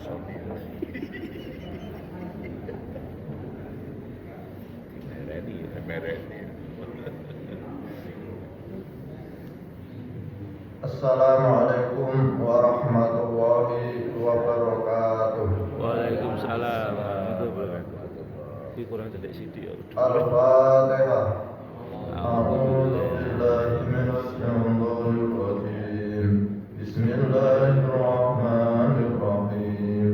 personil. Mereni. Assalamualaikum warahmatullahi wabarakatuh. Waalaikumsalam warahmatullahi wabarakatuh. Ini kurang cedek sidik ya. Al-Fatihah. A'udzu billahi minasy syaithanir rajim. Bismillahirrahmanirrahim.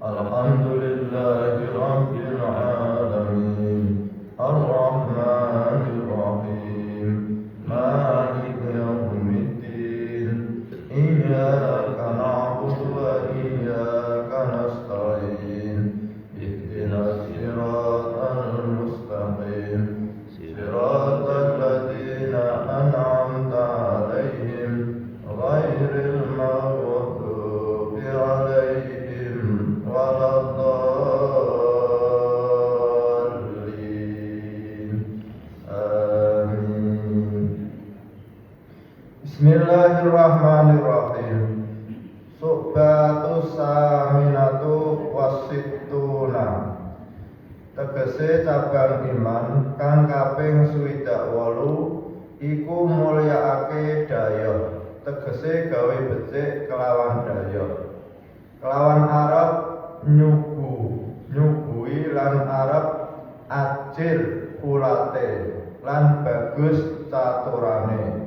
Alhamdulillahi rabbil alamin. Ar-Rahmanir Rahim. Maliki yaumiddin. Iyyaka na'budu wa iyyaka nasta'in. Ihdinas siratal mustaqim. Siratal ladzina an'amta 'alaihim ghairil maghdubi 'alaihim waladdallin. Amin. Bismillahirrahmanirrahim. Subatus saminatu wasittuna. Tegese cabang iman kang kaping 28 iku mulyaake daya. Tegese gawe becik kelawan daya. Kelawan arep nyuguhi lan arep ajir ulate lan bagus caturane.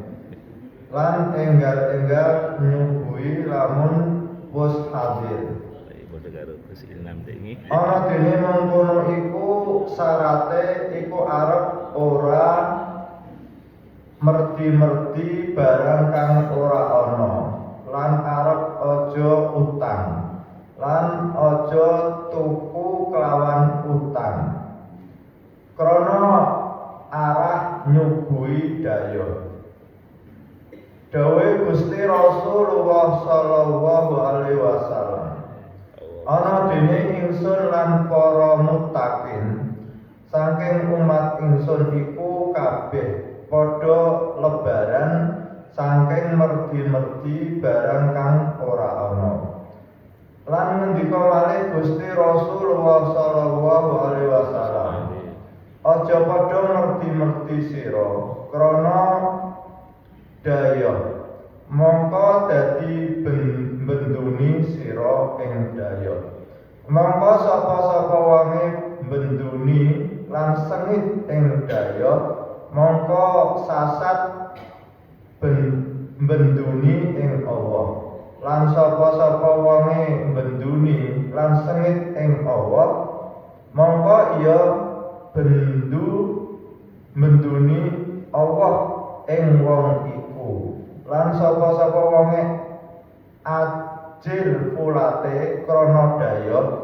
Lan enggal-enggal nyuguhi lamun wis hadir. Padha karo Gus Ilham iki. Ana dene mengkono iku syarate iku arep ora merdi-merdi barang kang ora ana, lan arep aja utang, lan aja tuku kelawan utang. Krana arah nyuguhi daya. Dawe Gusti Rasulullah sallallahu alaihi wasallam. Ana dene ingsun lan para muttaqin saking umat ingsun iku kabeh padha lebaran saking merdi-merdi barang kang ora ana. Lan ngendika malih Gusti Rasulullah sallallahu alaihi wasallam, aja padha merdi-merdi sira krana daya mongko dadi benduni sira ing daya. Mongko sapa-sapa wangi benduni lan sengit ing daya, mongko sasat benduni ing Allah. Lan sapa-sapa wangi benduni lan sengit ing Allah, mongko iya benduni Allah ing wong iku. Lan sapa-sapa wonge ajil ulate krana daya,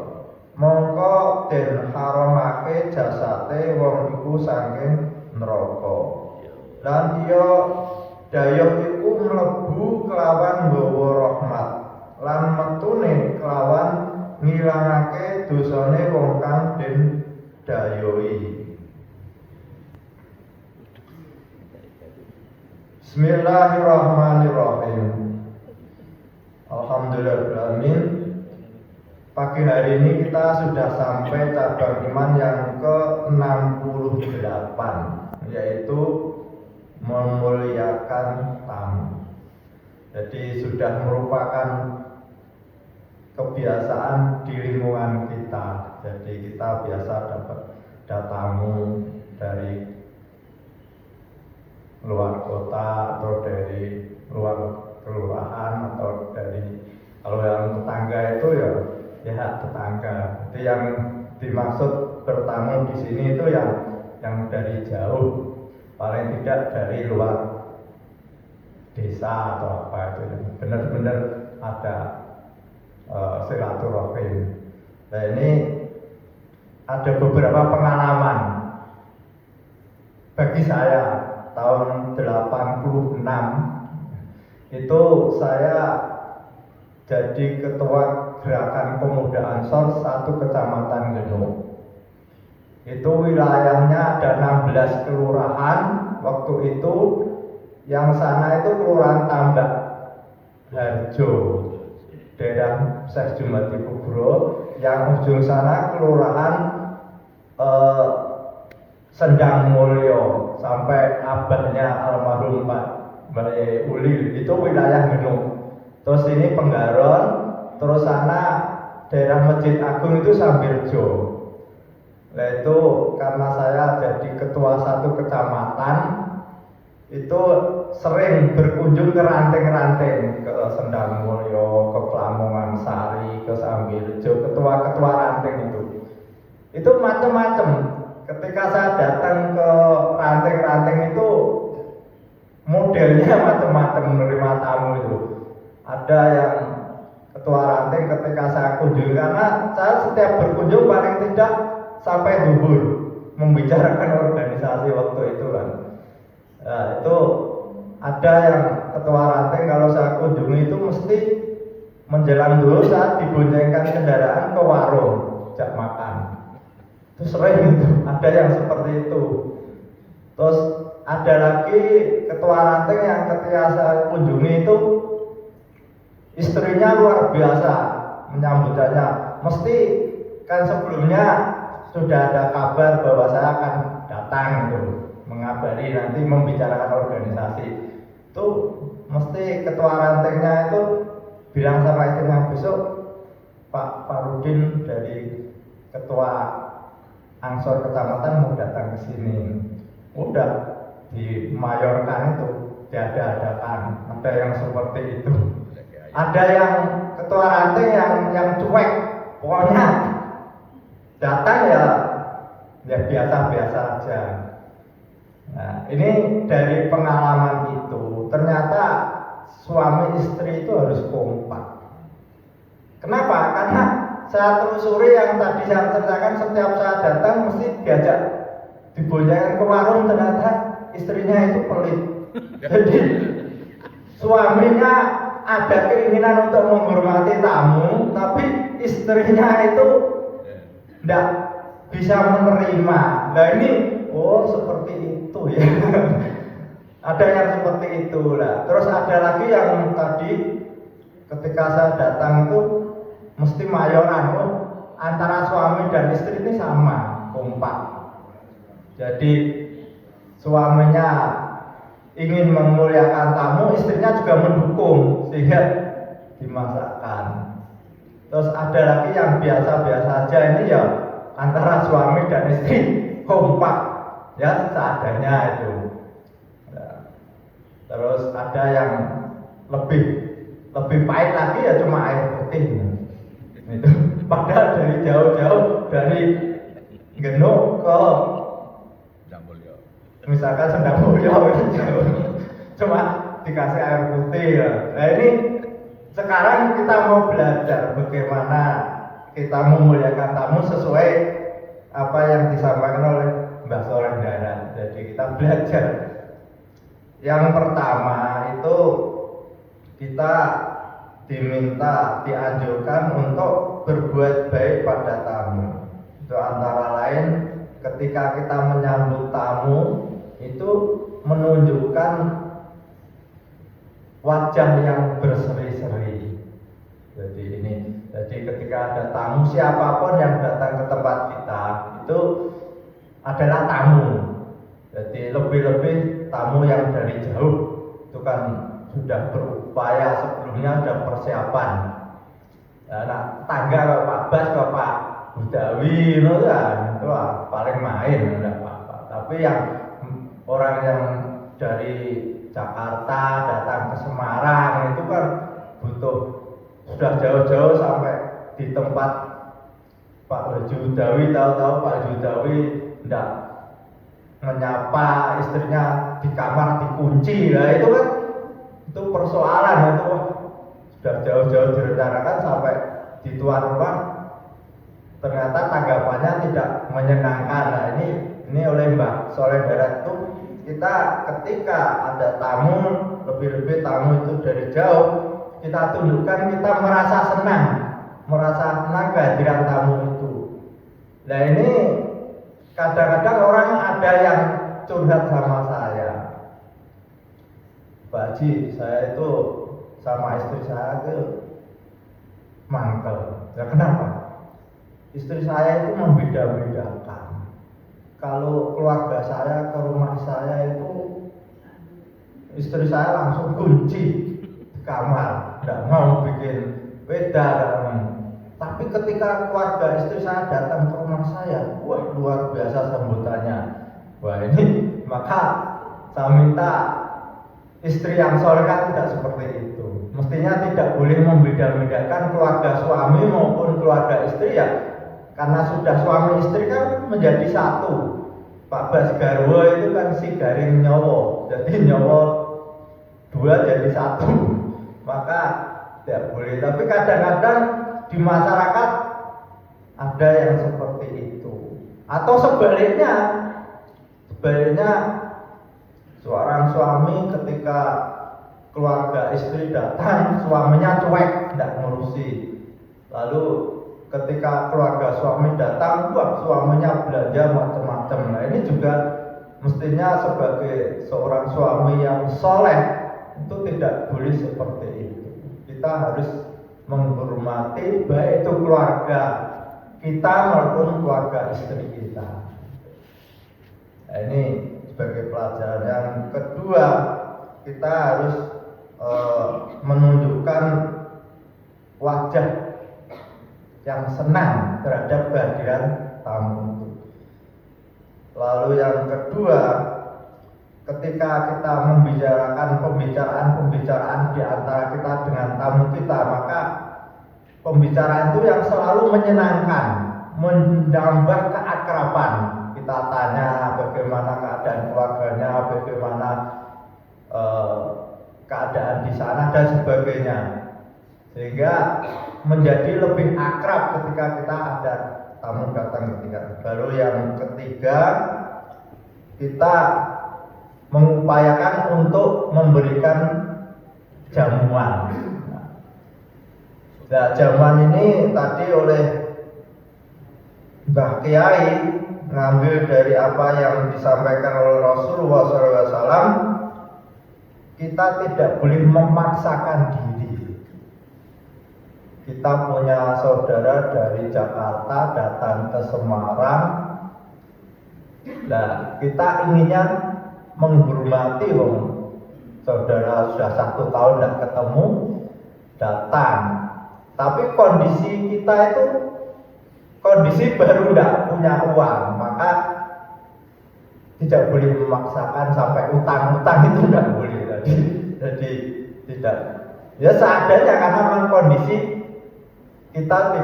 mongko den haramake jasate wong iku saking neraka. Lan iya daya iku mlebu kelawan nggawa rahmat, lan metune kelawan ngilangake dosane wong kang den dayoi. Bismillahirrahmanirrahim. Alhamdulillahirrahmanirrahim. Pagi hari ini kita sudah sampai cabang iman yang ke-68, yaitu memuliakan tamu. Jadi sudah merupakan kebiasaan di lingkungan kita. Jadi kita biasa dapat tamu dari luar kota atau dari luar kelurahan atau dari, kalau yang tetangga itu ya tetangga. Itu yang dimaksud bertamu di sini itu yang dari jauh, paling tidak dari luar desa atau apa itu, yang benar-benar ada silaturahim. Nah ini ada beberapa pengalaman bagi saya. Tahun 86 itu saya jadi ketua gerakan pemuda Ansor 1 kecamatan Genuk. Itu wilayahnya ada 16 kelurahan waktu itu. Yang sana itu kelurahan Tambak Harjo. daerah Syekh Jumadi Kubro, yang ujung sana kelurahan Sendang Mulyo sampai abahnya almarhum Pak Mbak Uli itu wilayah Genung. Terus ini Penggaron, terus sana daerah Masjid Agung itu Sambirjo. Nah itu karena saya jadi ketua satu kecamatan, itu sering berkunjung ke ranting-ranting, ke Sendang Mulyo, ke Lamongan Sari, ke Sambirjo, ketua-ketua ranting itu macam-macam. Ketika saya datang ke ranting-ranting itu modelnya macam-macam menerima tamu itu. Ada yang ketua ranting ketika saya kunjungi, karena saya setiap berkunjung paling tidak sampai zuhur membicarakan organisasi waktu itu kan. Nah, itu ada yang ketua ranting kalau saya kunjungi itu mesti menjelang dulu saat diboncengkan kendaraan ke warung jak makan. Itu sering itu, ada yang seperti itu. Terus ada lagi ketua ranting yang ketika saya kunjungi itu istrinya luar biasa menyambutnya. Mesti kan sebelumnya sudah ada kabar bahwa saya akan datang itu, mengabari nanti membicarakan organisasi. Itu mesti ketua rantingnya itu bilang sama istrinya, besok Pak Farudin dari ketua Ansor kecamatan mau datang ke sini. Udah dimayorkan itu, diada-adakan. Ada yang seperti itu. Ada yang ketua ranting yang cuek, pokoknya datang ya biasa-biasa aja. Nah, ini dari pengalaman itu, ternyata suami istri itu harus kompak. Kenapa? Karena saya telusuri yang tadi saya ceritakan, setiap saya datang mesti diajak diboncengkan ke warung, ternyata istrinya itu pelit. Jadi suaminya ada keinginan untuk menghormati tamu, tapi istrinya itu tidak bisa menerima. Nah ini, oh seperti itu ya. Ada yang seperti itu lah. Terus ada lagi yang tadi ketika saya datang itu mesti mayoran, oh, antara suami dan istri ini sama, kompak. Jadi suaminya ingin memuliakan tamu, istrinya juga mendukung sehingga dimasakkan. Terus ada lagi yang biasa-biasa aja, ini ya antara suami dan istri kompak ya seadanya itu. Nah, terus ada yang lebih pahit lagi ya cuma air putih. Itu padahal dari jauh-jauh dari Genuk ke misalkan Sendang Mulyo cuma dikasih air putih ya. Nah ini sekarang kita mau belajar bagaimana kita memuliakan tamu sesuai apa yang disampaikan oleh Mbah Soleh Darat. Jadi kita belajar. Yang pertama itu kita dianjurkan untuk berbuat baik pada tamu. Itu antara lain ketika kita menyambut tamu itu menunjukkan wajah yang berseri-seri. Jadi ketika ada tamu siapapun yang datang ke tempat kita itu adalah tamu. Jadi lebih-lebih tamu yang dari jauh itu kan sudah berupaya sebelumnya, sudah persiapan. Nah, tangga ke Pak Bas ke Pak Budawi itu kan itu paling main enggak apa-apa. Tapi yang orang yang dari Jakarta datang ke Semarang itu kan butuh sudah jauh-jauh sampai di tempat Pak Budawi, tahu-tahu Pak Budawi enggak menyapa istrinya di kamar dikunci. Lah itu kan itu persoalan itu sudah jauh-jauh direncanakan sampai di tuan rumah ternyata tanggapannya tidak menyenangkan. Nah ini oleh Mbah Soleh Darat itu kita ketika ada tamu, lebih-lebih tamu itu dari jauh, kita tunjukkan kita merasa senang kehadiran tamu itu. Nah ini kadang-kadang orang ada yang curhat sama saya, Pak Haji, saya itu sama istri saya itu mangkel. Ya kenapa? Istri saya itu membeda-bedakan. Kalau keluarga saya ke rumah saya itu, istri saya langsung kunci di kamar, tidak mau bikin beda. Tapi ketika keluarga istri saya datang ke rumah saya, wah luar biasa sambutannya. Wah ini, maka saya minta istri yang solehah tidak seperti itu. Mestinya tidak boleh membeda-bedakan keluarga suami maupun keluarga istri ya. Karena sudah suami istri kan menjadi satu. Pak Bas Garwo itu kan si garing nyowo, jadi nyowo dua jadi satu. Maka tidak boleh. Tapi kadang-kadang di masyarakat ada yang seperti itu. Atau sebaliknya seorang suami ketika keluarga istri datang, suaminya cuek, tidak ngurusi. Lalu ketika keluarga suami datang, wah suaminya belanja macam-macam. Nah ini juga mestinya sebagai seorang suami yang soleh itu tidak boleh seperti itu. Kita harus menghormati baik itu keluarga kita maupun keluarga istri kita. Nah, ini sebagai pelajaran. Yang kedua, kita harus menunjukkan wajah yang senang terhadap kehadiran tamu. Lalu yang kedua, ketika kita membicarakan pembicaraan di antara kita dengan tamu kita, maka pembicaraan itu yang selalu menyenangkan, menambah keakraban. Kita tanya bagaimana keadaan keluarganya, bagaimana keadaan di sana dan sebagainya, sehingga menjadi lebih akrab ketika kita ada tamu datang ketika. Baru yang ketiga, kita mengupayakan untuk memberikan jamuan. Nah, jamuan ini tadi oleh Mbah Kiai ngambil dari apa yang disampaikan oleh Rasulullah SAW. Kita tidak boleh memaksakan diri. Kita punya saudara dari Jakarta datang ke Semarang. Nah, kita inginnya menghormati saudara sudah 1 tahun tidak ketemu, datang. Tapi kondisi kita itu kondisi baru tidak punya uang, maka tidak boleh memaksakan sampai utang-utang itu tidak boleh. Jadi tidak, ya seadanya karena memang kondisi kita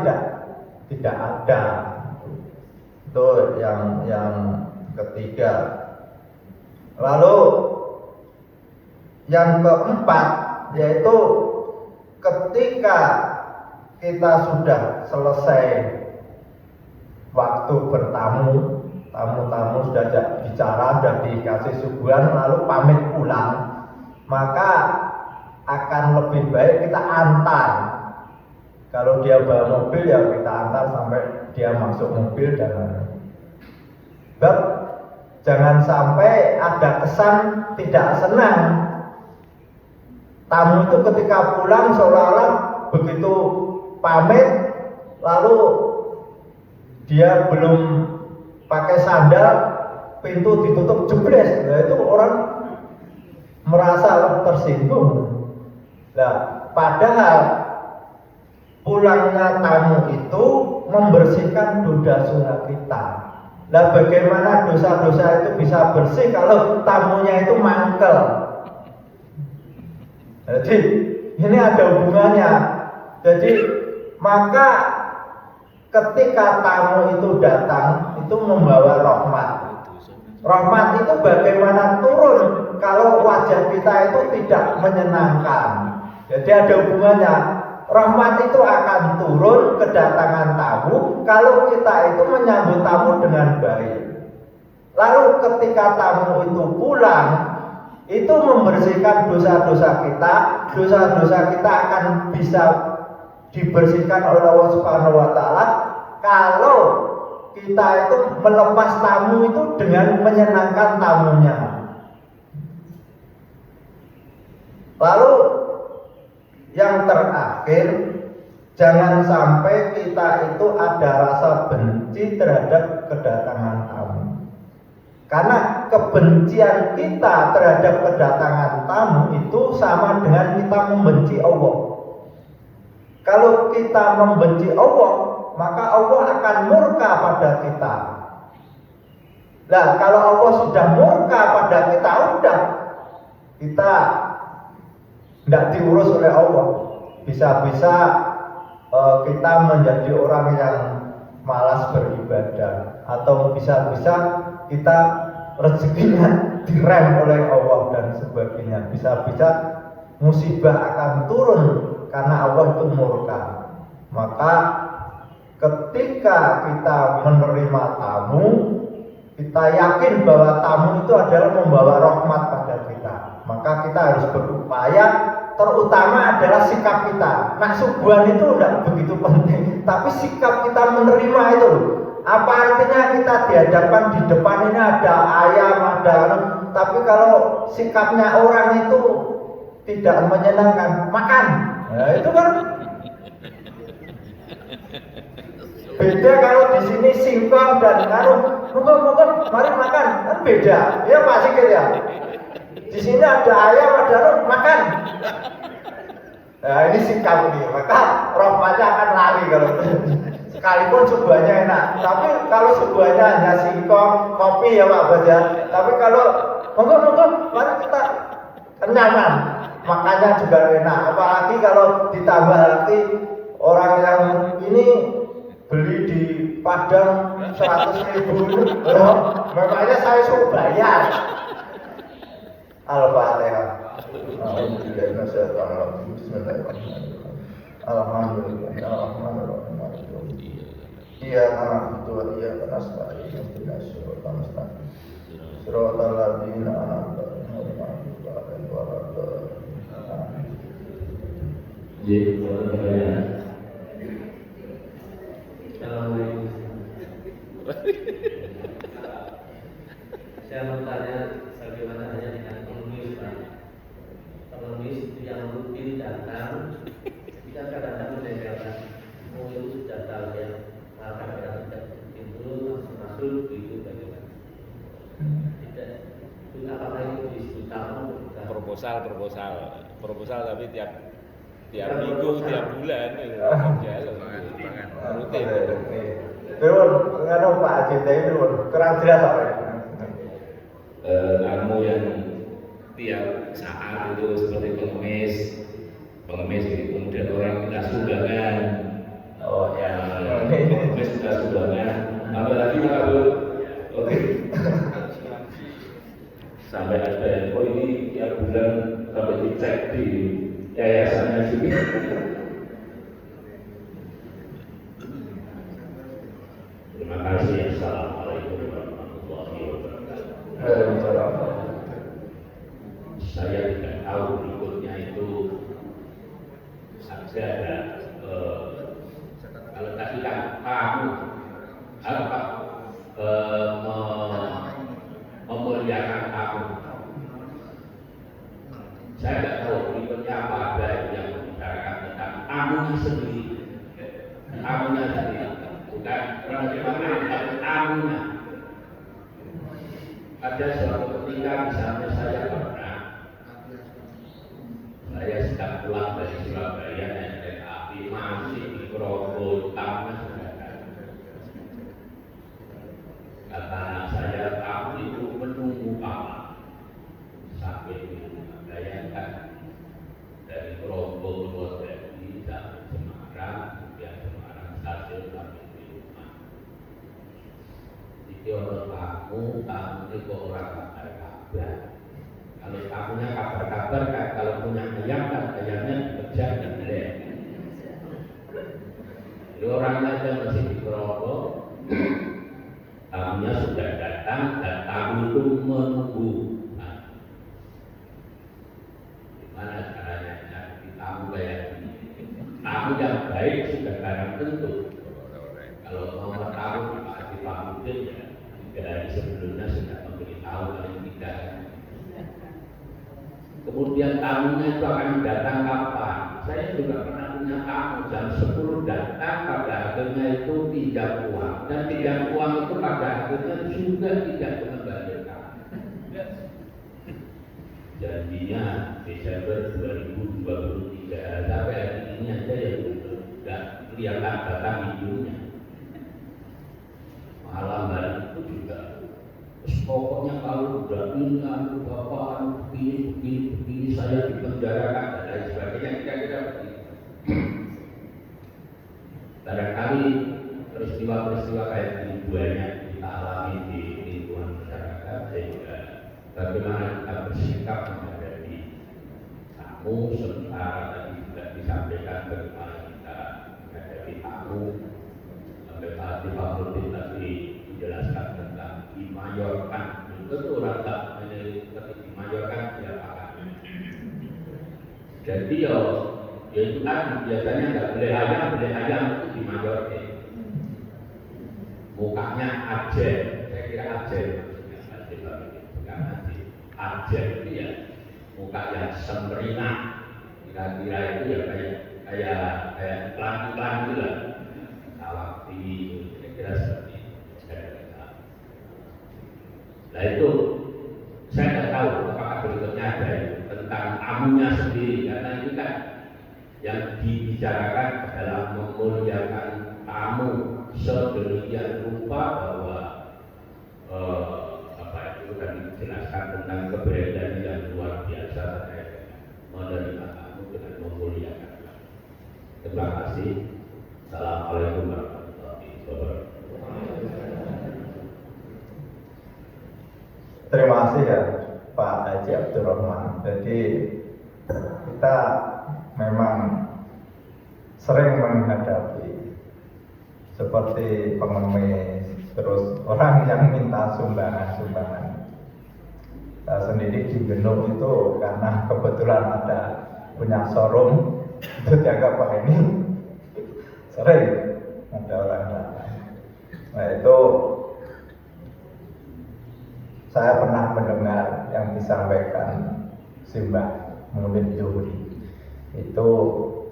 tidak ada. Itu yang ketiga. Lalu yang keempat, yaitu ketika kita sudah selesai waktu bertamu, tamu-tamu sudah bicara, sudah dikasih suguhan, lalu pamit pulang, maka akan lebih baik kita antar. Kalau dia bawa mobil ya kita antar sampai dia masuk mobil dan sebab jangan sampai ada kesan tidak senang. Tamu itu ketika pulang seolah-olah begitu pamit lalu dia belum pakai sandal, pintu ditutup jebres. Nah, itu orang merasa tersinggung. Nah, padahal pulangnya tamu itu membersihkan dosa kita. Nah, bagaimana dosa-dosa itu bisa bersih kalau tamunya itu mangkel? Jadi ini ada hubungannya. Jadi maka ketika tamu itu datang itu membawa rahmat. Rahmat itu bagaimana turun kalau wajah kita itu tidak menyenangkan. Jadi ada hubungannya. Rahmat itu akan turun kedatangan tamu kalau kita itu menyambut tamu dengan baik. Lalu ketika tamu itu pulang, itu membersihkan dosa-dosa kita. Dosa-dosa kita akan bisa dibersihkan oleh Allah Subhanahu wa taala kalau kita itu melepas tamu itu dengan menyenangkan tamunya. Lalu yang terakhir, Jangan sampai kita itu ada rasa benci terhadap kedatangan tamu. Karena kebencian kita terhadap kedatangan tamu itu sama dengan kita membenci Allah. Kalau kita membenci Allah, maka Allah akan murka pada kita. Nah, kalau Allah sudah murka pada kita, udah kita tidak diurus oleh Allah. Bisa-bisa kita menjadi orang yang malas beribadah, atau bisa-bisa kita rezekinya direm oleh Allah dan sebagainya. Bisa-bisa musibah akan turun karena Allah itu murka. Maka ketika kita menerima tamu, kita yakin bahwa tamu itu adalah membawa rahmat pada kita. Maka kita harus berupaya, terutama adalah sikap kita. Nah, suguhan itu tidak begitu penting, tapi sikap kita menerima itu. Apa artinya kita dihadapkan di depan ini ada ayam, ada tapi kalau sikapnya orang itu tidak menyenangkan, makan. Nah, itu kan beda. Kalau di sini singkong dan monggo mari makan, kan beda. Ya Pak Sikit ya. Di sini ada ayam, ada makan. Nah, ini sikap ini, maka rahmatnya akan lari kalau sekalipun suguhannya enak. Tapi kalau suguhannya hanya singkong, kopi ya Pak Bos ya. Tapi kalau monggo mari kita kenyaman, makannya juga enak. Apalagi kalau ditambah lagi orang yang ini beli di Padang 100.000, makanya saya suruh bayar. Al-Fatihah. Alhamdulillah. Iya, na'budu wa iyyaka nasta'in. Ihdinas siratal mustaqim. Siratal ladzina an'amta 'alaihim ghairil maghdubi 'alaihim. Saya mau tanya bagaimana hanya dengan pengemis Pak. Pengemis itu yang rutin datang, kita kadang-kadang mendengarkan, oh itu sudah tahu ya, maka tidak pintu langsung masuk begitu bagaimana? Tidak, itu apakah itu disebut tamu? Proposal tapi tiap minggu, tiap bulan rutin. Turun, nganu Pak Cinta itu kurang jelas apa ya? Tamu yang tiap saat itu seperti pengemis kemudian orang minta sumbangan. Oh ya, Pengemis minta sumbangan. Apalagi kalau sampai ada yang ini tiap bulan sampai dicek di yayasannya juga. Terima kasih. Assalamualaikum warahmatullahi wabarakatuh. Saya tidak tahu berikutnya itu ada kalau tadi kan kamu apa memuliakan kamu. Saya tidak tahu berikutnya apa ada yang membicarakan tentang tamunya sendiri. Tamunya sendiri. Bukan bagaimana tapi tamunya. Ada suatu ketika misalnya saya sedang pulang dari Surabaya naik kereta api masih di Grogol tamunya sudah ada. Kata anak saya, kamu itu menunggu apa? Sampai bayangkan dari Grogol Purwodadi sampai Semarang, kemudian Semarang stasiun sampai di rumah. Jadi orang tamu itu orang kabar-kabar. Kalau tamunya kabar-kabar kan, kalau punya ayam kan ayamnya bekerja dan beli. Jadi orangnya aja masih di Grogol, tamunya sudah datang dan tamu itu menunggu. Gimana caranya cari tamu kayak ini? Tamu yang baik sudah barang tentu. Kalau mau tamu dikasih pamit ya, 3 hari sebelumnya sudah memberitahu kalau tidak. Kemudian tamunya itu akan datang kapan? Saya juga pernah punya tamu jam 10 datang, pada akhirnya itu pinjam uang, dan pinjam uang itu pada akhirnya juga tidak mengembalikan. Janjinya Desember 2023, sampai hari ini aja ya sudah kelihatan batang hidungnya. Malam hari itu juga, pokoknya kalau udah ini anu bapak anu begini saya dipenjarakan dan lain sebagainya, kira-kira begitu. Barangkali peristiwa-peristiwa kayak ini banyak kita alami di lingkungan masyarakat, sehingga bagaimana kita bersikap menghadapi tamu, sementara tadi juga disampaikan bagaimana kita menghadapi tamu. Sampai Pak Fakhruddin tadi menjelaskan tentang dimayorkan, itu orang tak menyebut dimayorkan tidak paham. Jadi ya itu kan biasanya nggak boleh ayam itu dimayorkan. Mukanya ajen, saya kira ajen maksudnya bukan ajen itu ya muka yang semerinah, kira-kira itu ya kayak iklan itu lah. Awak TV, kira-kira seperti itu. Nah itu saya tidak tahu apakah berikutnya ada tentang tamunya sendiri, karena ini kan yang dibicarakan adalah memuliakan tamu sedemikian rupa bahwa apa itu tadi dijelaskan tentang keberadaan yang luar biasa terkait menerima tamu dengan memuliakan. Terima kasih. Assalamualaikum warahmatullahi wabarakatuh. Terima kasih ya Pak Haji Abdurrahman. Jadi kita memang sering menghadapi seperti pengemis, terus orang yang minta sumbangan. Saya sendiri di Genung itu karena kebetulan ada punya showroom, itu dianggap Pak ini sering ada orang datang. Nah itu saya pernah mendengar yang disampaikan Simbah Mumin Zuhri. Itu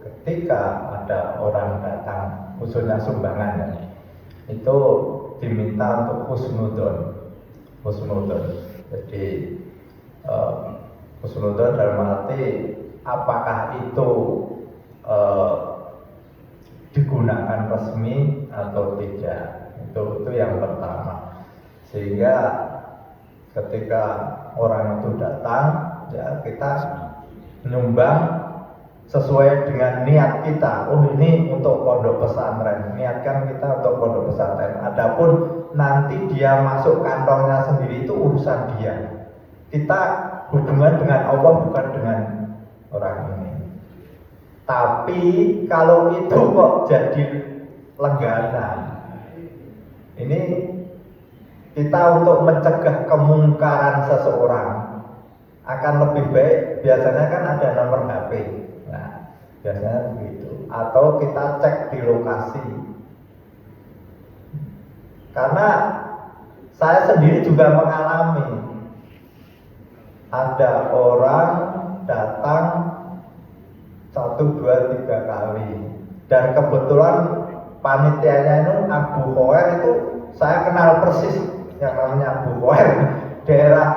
ketika ada orang datang, khususnya sumbangan, itu diminta untuk husnudon. Jadi husnudon dalam arti apakah itu digunakan resmi atau tidak, itu yang pertama. Sehingga ketika orang itu datang, ya kita nyumbang sesuai dengan niat kita. Oh ini untuk pondok pesantren, niatkan kita untuk pondok pesantren. Adapun nanti dia masuk kantongnya sendiri itu urusan dia. Kita hubungan dengan Allah bukan dengan orang ini. Tapi kalau itu kok jadi langganan, ini kita untuk mencegah kemungkaran seseorang akan lebih baik. Biasanya kan ada nomor HP, nah biasanya begitu. Atau kita cek di lokasi. Karena saya sendiri juga mengalami ada orang datang 1, 2, 3 kali, dan kebetulan panitianya itu Abu Khair, itu saya kenal persis yang namanya Abu Khair, daerah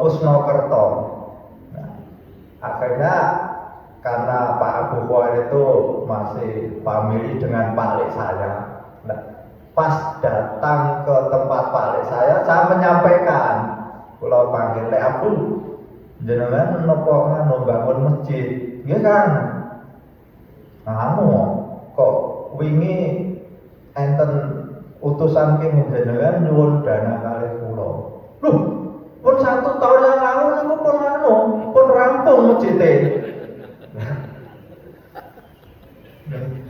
Pusnokerto. Nah, akhirnya karena Pak Abu Khair itu masih famili dengan Pak Lek saya. Nah, pas datang ke tempat Pak Lek saya menyampaikan, kalau panggil Lek Abu, jenengan nopo bangun masjid. Iya kan, kok wingi enten utusan kene jenengan nyuwun dana kalih kula. Loh, pun 1 tahun yang lalu niku pun rampung masjid.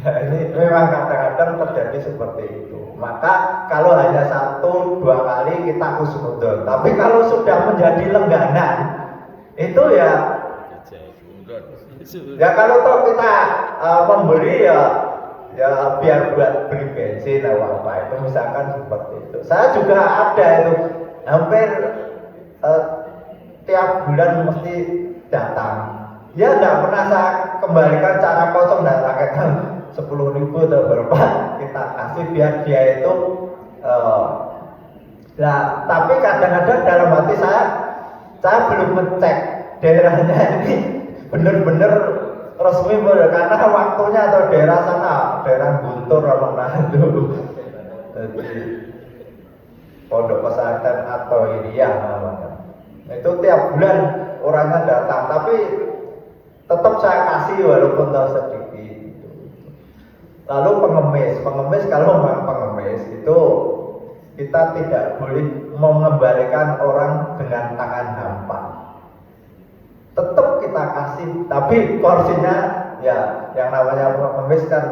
Nah, ini memang kadang-kadang terjadi seperti itu. Maka kalau hanya 1, 2 kali kita husnudon, tapi kalau sudah menjadi lengganan, itu ya kalau toh kita memberi ya biar buat beli bensin atau apa itu, misalkan seperti itu. Saya juga ada itu hampir tiap bulan mesti datang ya tidak pernah saya kembalikan cara kosong dan rakyatnya 10.000 atau berapa kita kasih biar dia itu nah, tapi kadang-kadang dalam hati saya belum ngecek daerahnya ini benar-benar resmi karena waktunya atau daerah sana, daerah Guntur apa itu, pondok pesantren atau Iria namanya. Itu tiap bulan orangnya datang, tapi tetap saya kasih walaupun tahu sedikit. Lalu pengemis kalau memang pengemis itu kita tidak boleh mengembalikan orang dengan tangan hampa. Tetap kita kasih, tapi porsinya ya yang namanya pengemis kan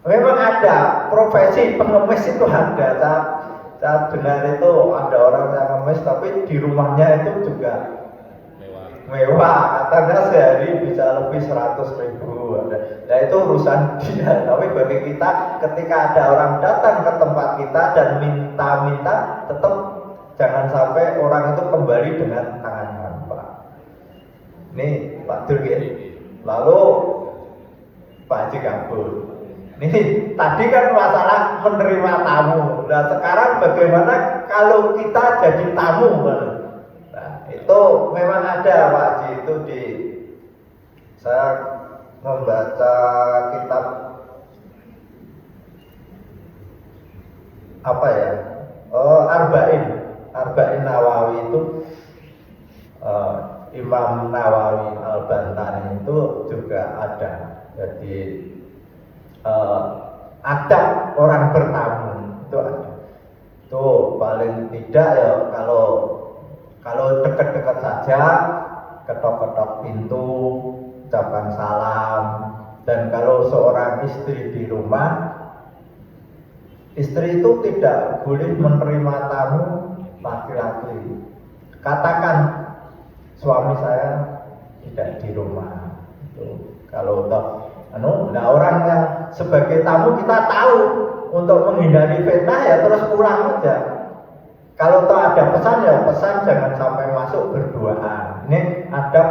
memang ada profesi pengemis itu ada. Saya dengar itu ada orang yang pengemis tapi di rumahnya itu juga mewah, katanya sehari bisa lebih 100.000. Nah itu urusan dia. Tapi bagi kita, ketika ada orang datang ke tempat kita dan minta-minta, tetap jangan sampai orang itu kembali dengan tangan hampa. Ini Pak Durgen. Lalu Pak Haji Kabul. Ini tadi kan masalah menerima tamu. Nah sekarang bagaimana kalau kita jadi tamu? Itu memang ada Pak Haji, itu di saya membaca kitab apa ya, Arba'in Nawawi itu Imam Nawawi Al-Bantani itu juga ada. Jadi adab orang bertamu itu ada. Itu paling tidak ya kalau dekat-dekat saja, ketok-ketok pintu, ucapkan salam. Dan kalau seorang istri di rumah, istri itu tidak boleh menerima tamu laki-laki. Katakan suami saya tidak di rumah. Itu kalau nah orang yang sebagai tamu kita tahu untuk menghindari fitnah ya terus pulang aja. Kalau ada pesan ya pesan, jangan sampai masuk berduaan. Ini adab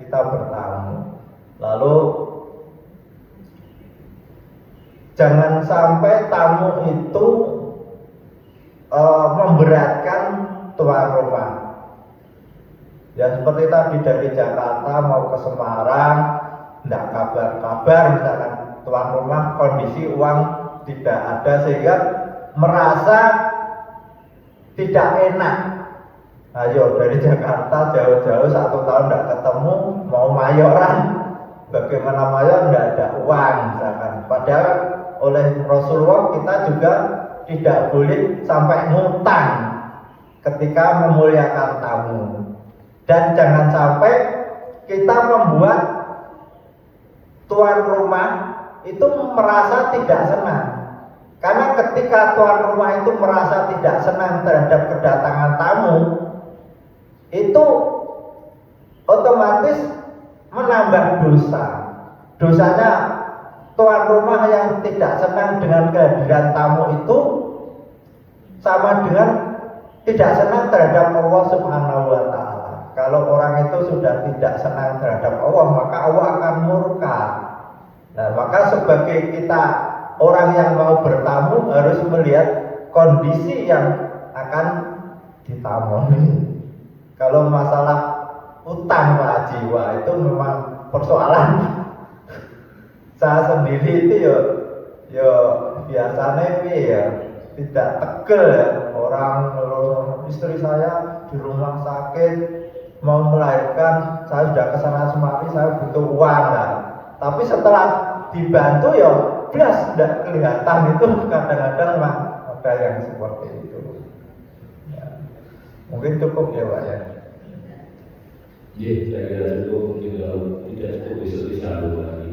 kita bertamu. Lalu jangan sampai tamu itu memberatkan tuan rumah. Ya seperti tadi dari Jakarta mau ke Semarang, tidak kabar-kabar, misalkan tuan rumah kondisi uang tidak ada sehingga merasa tidak enak. Ayo dari Jakarta jauh-jauh 1 tahun tidak ketemu, mau mayoran, bagaimana mayor tidak ada uang misalkan. Padahal oleh Rasulullah kita juga tidak boleh sampai ngutang ketika memuliakan tamu. Dan jangan sampai kita membuat tuan rumah itu merasa tidak senang. Karena ketika tuan rumah itu merasa tidak senang terhadap kedatangan tamu, itu otomatis menambah dosa. Dosanya tuan rumah yang tidak senang dengan kehadiran tamu itu sama dengan tidak senang terhadap Allah Subhanahu wa Ta'ala. Kalau orang itu sudah tidak senang terhadap Allah, maka Allah akan murka. Nah, maka sebagai kita orang yang mau bertamu harus melihat kondisi yang akan ditamoni. Kalau masalah utang Pak Jiwa itu memang persoalan. Saya sendiri itu ya biasanya ya tidak tegel ya, orang istri saya di rumah sakit mau melahirkan, saya sudah kesana semari, saya butuh uang lah. Tapi setelah dibantu ya jelas tidak kelihatan. Itu kadang-kadang mah ada yang seperti itu ya. Mungkin cukup ya Pak ya. Iya, saya kira cukup. Mungkin kalau tidak cukup besok disambung lagi.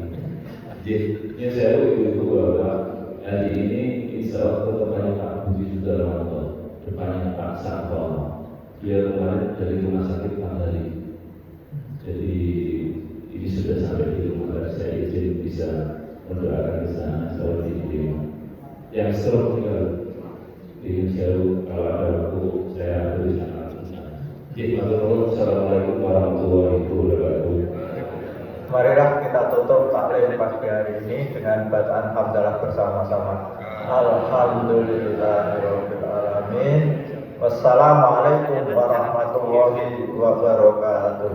Ini saya ibu bahwa hari ini insya Allah depannya Pak Budi Sudarmanto, depannya Pak Sartono. Dia kemarin dari rumah sakit Pagari. Jadi ini sudah sampai di rumah. Saya izin bisa mendoakan di sana selalu diterima. Yang stroke juga ingin jauh kalau ada waktu saya beri sana. Assalamualaikum warahmatullahi wabarakatuh. Marilah kita tutup taklim pagi hari ini dengan bacaan hamdalah bersama-sama. Alhamdulillahirabbil alamin. Wassalamualaikum warahmatullahi wabarakatuh.